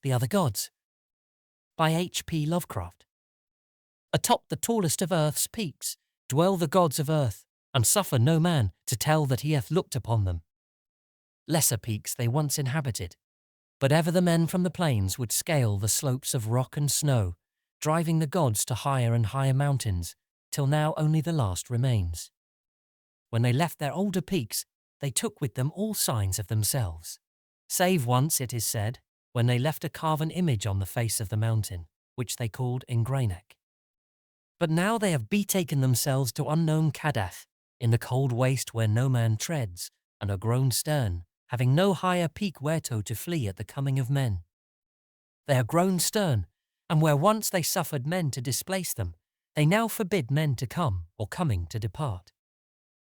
The Other Gods by H.P. Lovecraft. Atop the tallest of earth's peaks dwell the gods of earth, and suffer no man to tell that he hath looked upon them. Lesser peaks they once inhabited, but ever the men from the plains would scale the slopes of rock and snow, driving the gods to higher and higher mountains, till now only the last remains. When they left their older peaks, they took with them all signs of themselves, save once, it is said, when they left a carven image on the face of the mountain, which they called Ingranek. But now they have betaken themselves to unknown Kadath, in the cold waste where no man treads, and are grown stern, having no higher peak whereto to flee at the coming of men. They are grown stern, and where once they suffered men to displace them, they now forbid men to come, or coming to depart.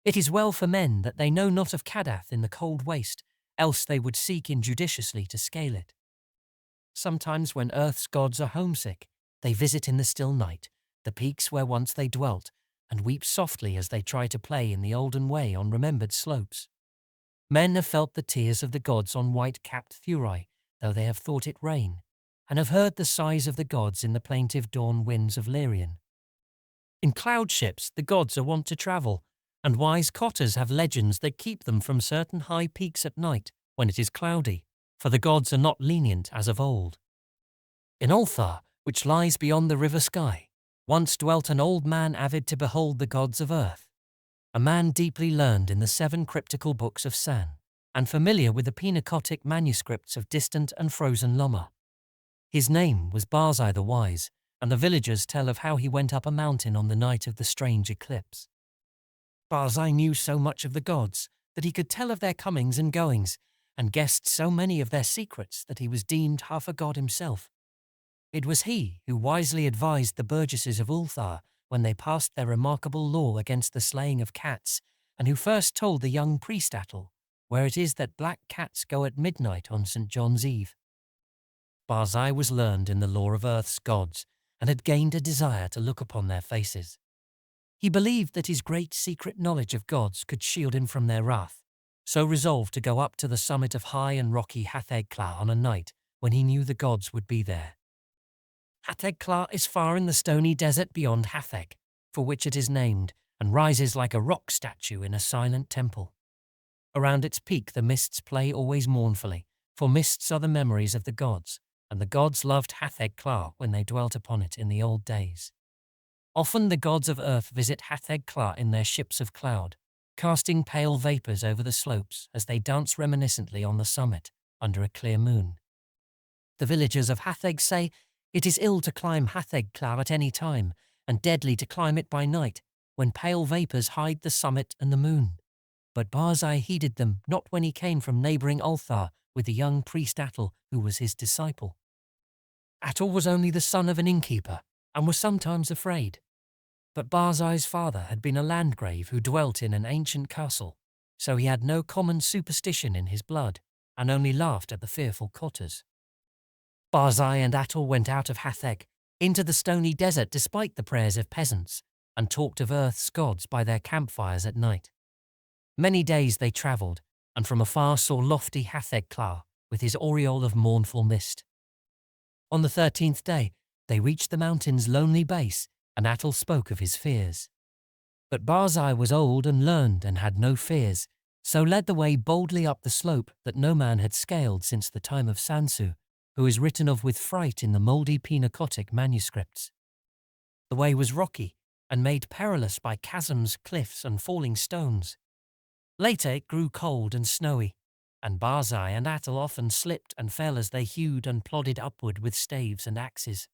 It is well for men that they know not of Kadath in the cold waste, else they would seek injudiciously to scale it. Sometimes when earth's gods are homesick, they visit in the still night the peaks where once they dwelt, and weep softly as they try to play in the olden way on remembered slopes. Men have felt the tears of the gods on white-capped Thuri, though they have thought it rain, and have heard the sighs of the gods in the plaintive dawn winds of Lyrian. In cloud ships the gods are wont to travel, and wise cotters have legends that keep them from certain high peaks at night when it is cloudy, for the gods are not lenient as of old. In Ulthar, which lies beyond the river sky, once dwelt an old man avid to behold the gods of earth, a man deeply learned in the 7 cryptical books of San, and familiar with the Pinacotic manuscripts of distant and frozen Loma. His name was Barzai the Wise, and the villagers tell of how he went up a mountain on the night of the strange eclipse. Barzai knew so much of the gods that he could tell of their comings and goings, and guessed so many of their secrets that he was deemed half a god himself. It was he who wisely advised the burgesses of Ulthar when they passed their remarkable law against the slaying of cats, and who first told the young priest Atal where it is that black cats go at midnight on St. John's Eve. Barzai was learned in the lore of earth's gods, and had gained a desire to look upon their faces. He believed that his great secret knowledge of gods could shield him from their wrath, so resolved to go up to the summit of high and rocky Hatheg-Kla on a night when he knew the gods would be there. Hatheg-Kla is far in the stony desert beyond Hatheg, for which it is named, and rises like a rock statue in a silent temple. Around its peak the mists play always mournfully, for mists are the memories of the gods, and the gods loved Hatheg-Kla when they dwelt upon it in the old days. Often the gods of earth visit Hatheg-Kla in their ships of cloud, casting pale vapours over the slopes as they dance reminiscently on the summit under a clear moon. The villagers of Hatheg say it is ill to climb Hatheg-Kla at any time, and deadly to climb it by night, when pale vapours hide the summit and the moon. But Barzai heeded them not when he came from neighbouring Ulthar with the young priest Atal, who was his disciple. Atal was only the son of an innkeeper, and was sometimes afraid. But Barzai's father had been a landgrave who dwelt in an ancient castle, so he had no common superstition in his blood, and only laughed at the fearful cotters. Barzai and Atal went out of Hatheg into the stony desert despite the prayers of peasants, and talked of earth's gods by their campfires at night. Many days they travelled, and from afar saw lofty Hatheg-Kla with his aureole of mournful mist. On the 13th day they reached the mountain's lonely base, and Atal spoke of his fears. But Barzai was old and learned and had no fears, so led the way boldly up the slope that no man had scaled since the time of Sansu, who is written of with fright in the mouldy Pinacotic manuscripts. The way was rocky and made perilous by chasms, cliffs, and falling stones. Later it grew cold and snowy, and Barzai and Atal often slipped and fell as they hewed and plodded upward with staves and axes.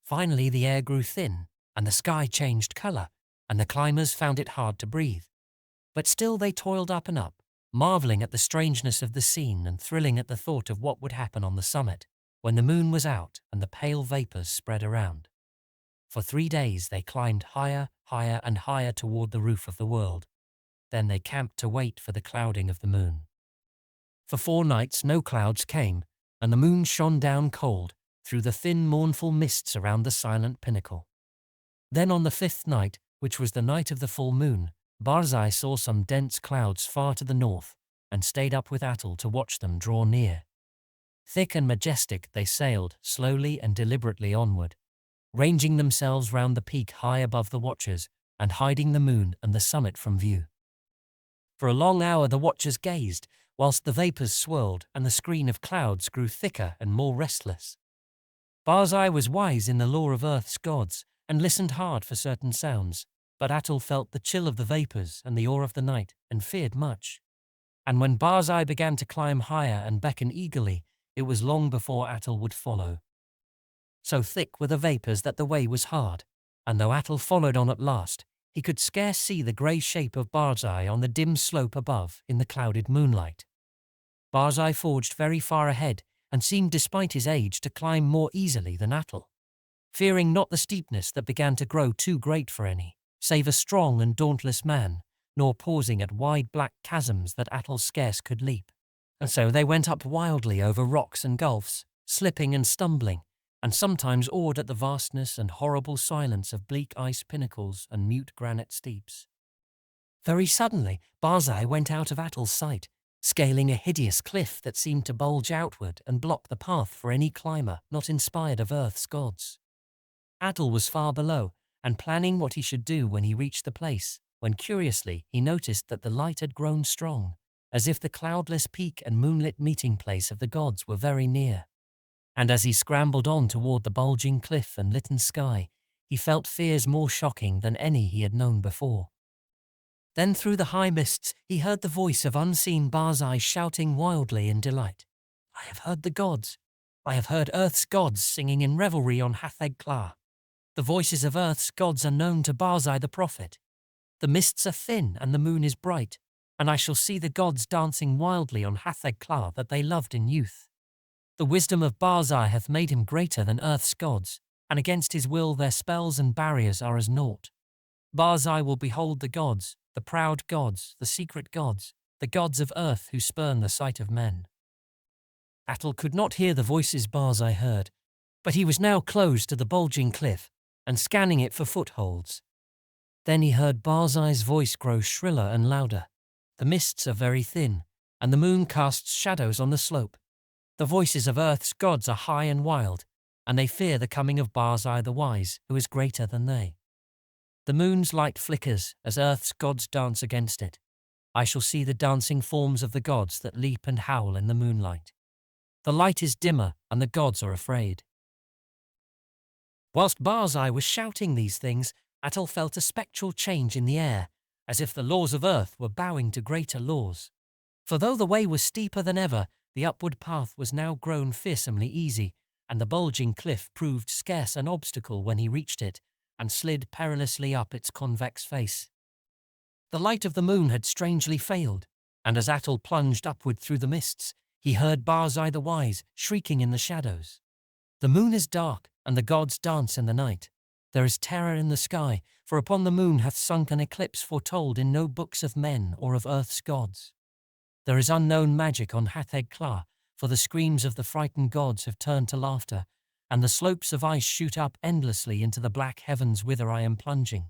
Finally the air grew thin, and the sky changed colour, and the climbers found it hard to breathe. But still they toiled up and up, marvelling at the strangeness of the scene and thrilling at the thought of what would happen on the summit, when the moon was out and the pale vapours spread around. For 3 days they climbed higher, higher, and higher toward the roof of the world. Then they camped to wait for the clouding of the moon. For 4 nights no clouds came, and the moon shone down cold through the thin mournful mists around the silent pinnacle. Then on the 5th night, which was the night of the full moon, Barzai saw some dense clouds far to the north, and stayed up with Atal to watch them draw near. Thick and majestic they sailed, slowly and deliberately onward, ranging themselves round the peak high above the watchers, and hiding the moon and the summit from view. For a long hour the watchers gazed, whilst the vapours swirled and the screen of clouds grew thicker and more restless. Barzai was wise in the lore of Earth's gods, and listened hard for certain sounds, but Atal felt the chill of the vapours and the awe of the night, and feared much. And when Barzai began to climb higher and beckon eagerly, it was long before Atal would follow. So thick were the vapours that the way was hard, and though Atal followed on at last, he could scarce see the grey shape of Barzai on the dim slope above in the clouded moonlight. Barzai forged very far ahead, and seemed despite his age to climb more easily than Atal, fearing not the steepness that began to grow too great for any, save a strong and dauntless man, nor pausing at wide black chasms that Atal scarce could leap. And so they went up wildly over rocks and gulfs, slipping and stumbling, and sometimes awed at the vastness and horrible silence of bleak ice pinnacles and mute granite steeps. Very suddenly, Barzai went out of Atal's sight, scaling a hideous cliff that seemed to bulge outward and block the path for any climber not inspired of Earth's gods. Atal was far below, and planning what he should do when he reached the place, when curiously he noticed that the light had grown strong, as if the cloudless peak and moonlit meeting place of the gods were very near. And as he scrambled on toward the bulging cliff and litten sky, he felt fears more shocking than any he had known before. Then through the high mists he heard the voice of unseen Barzai shouting wildly in delight. "I have heard the gods. I have heard Earth's gods singing in revelry on Hatheg-Kla. The voices of Earth's gods are known to Barzai the prophet. The mists are thin and the moon is bright, and I shall see the gods dancing wildly on Hatheg-Kla that they loved in youth. The wisdom of Barzai hath made him greater than Earth's gods, and against his will their spells and barriers are as naught. Barzai will behold the gods, the proud gods, the secret gods, the gods of Earth who spurn the sight of men." Atal could not hear the voices Barzai heard, but he was now close to the bulging cliff, and scanning it for footholds. Then he heard Barzai's voice grow shriller and louder. The mists are very thin, and the moon casts shadows on the slope. The voices of Earth's gods are high and wild, and they fear the coming of Barzai the Wise, who is greater than they. The moon's light flickers as Earth's gods dance against it. I shall see the dancing forms of the gods that leap and howl in the moonlight. The light is dimmer, and the gods are afraid. Whilst Barzai was shouting these things, Atal felt a spectral change in the air, as if the laws of Earth were bowing to greater laws. For though the way was steeper than ever, the upward path was now grown fearsomely easy, and the bulging cliff proved scarce an obstacle when he reached it, and slid perilously up its convex face. The light of the moon had strangely failed, and as Atal plunged upward through the mists, he heard Barzai the Wise shrieking in the shadows. "The moon is dark, and the gods dance in the night. There is terror in the sky, for upon the moon hath sunk an eclipse foretold in no books of men or of Earth's gods. There is unknown magic on Hatheg-Kla, for the screams of the frightened gods have turned to laughter, and the slopes of ice shoot up endlessly into the black heavens whither I am plunging.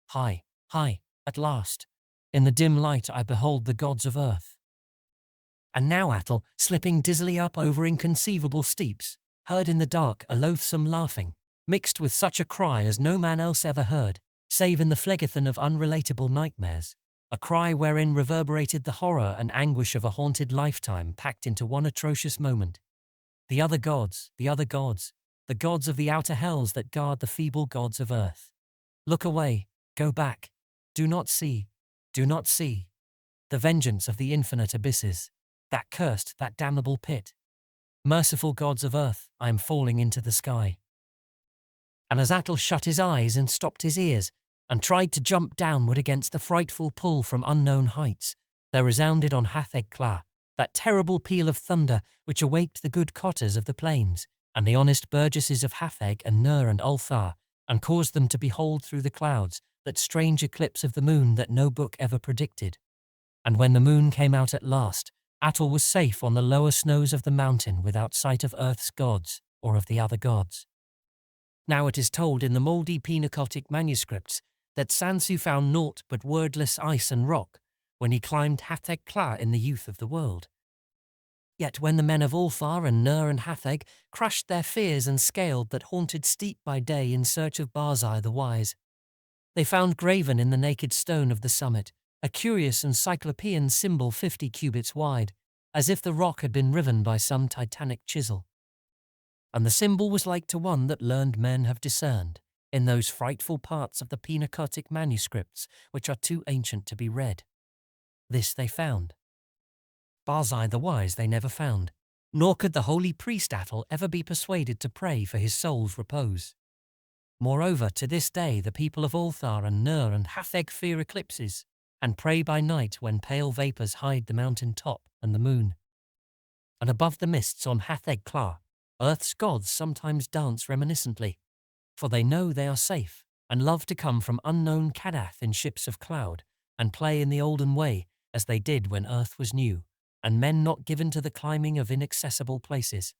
High, high, at last, in the dim light I behold the gods of Earth." And now Atal, slipping dizzily up over inconceivable steeps, heard in the dark a loathsome laughing, mixed with such a cry as no man else ever heard, save in the phlegethon of unrelatable nightmares, a cry wherein reverberated the horror and anguish of a haunted lifetime packed into one atrocious moment. The other gods, the other gods, the gods of the outer hells that guard the feeble gods of Earth. Look away, go back, do not see, do not see. The vengeance of the infinite abysses, that cursed, that damnable pit. Merciful gods of Earth, I am falling into the sky. And as Atal shut his eyes and stopped his ears, and tried to jump downward against the frightful pull from unknown heights, there resounded on Hatheg-Kla that terrible peal of thunder which awaked the good cotters of the plains, and the honest burgesses of Hatheg and Nur and Ulthar, and caused them to behold through the clouds that strange eclipse of the moon that no book ever predicted. And when the moon came out at last, Atal was safe on the lower snows of the mountain without sight of Earth's gods or of the other gods. Now it is told in the mouldy Pinacotic manuscripts that Sansu found naught but wordless ice and rock when he climbed Hatheg-Kla in the youth of the world. Yet when the men of Ulthar and Nur and Hatheg crushed their fears and scaled that haunted steep by day in search of Barzai the Wise, they found graven in the naked stone of the summit a curious and cyclopean symbol 50 cubits wide, as if the rock had been riven by some titanic chisel. And the symbol was like to one that learned men have discerned in those frightful parts of the Pinakotic manuscripts which are too ancient to be read. This they found. Barzai the Wise they never found, nor could the holy priest Atal ever be persuaded to pray for his soul's repose. Moreover, to this day the people of Ulthar and Nur and Hatheg fear eclipses, and pray by night when pale vapours hide the mountain top and the moon. And above the mists on Hatheg-Kla, Earth's gods sometimes dance reminiscently, for they know they are safe, and love to come from unknown Kadath in ships of cloud, and play in the olden way, as they did when Earth was new, and men not given to the climbing of inaccessible places.